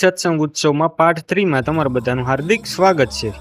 સત્સંગ ઉત્સવમાં પાઠ 3 માં તમારું બધાનું હાર્દિક સ્વાગત છે।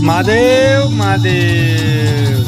महादेव महादेव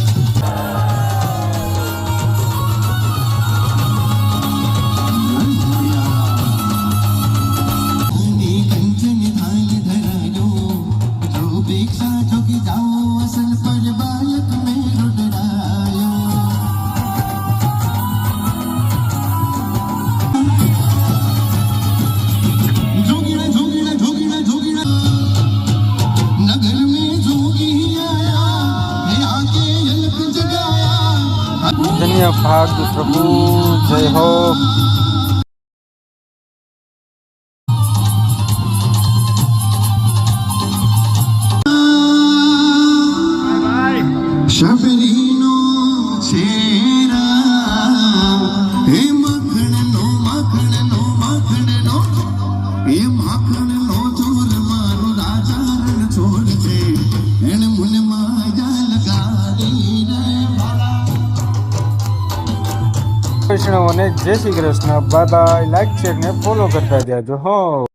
धन्य भाग प्रभु जय हो। शबरीनो छेरा हे मखण नो मखण नो मखण नो हे मखण नो चोर मारो राजा रण छोड़ दे एण मुन माया लगा दे कृष्ण ने जय Shri Krishna. Bye bye. Like share ने फॉलो करता जाजो हो।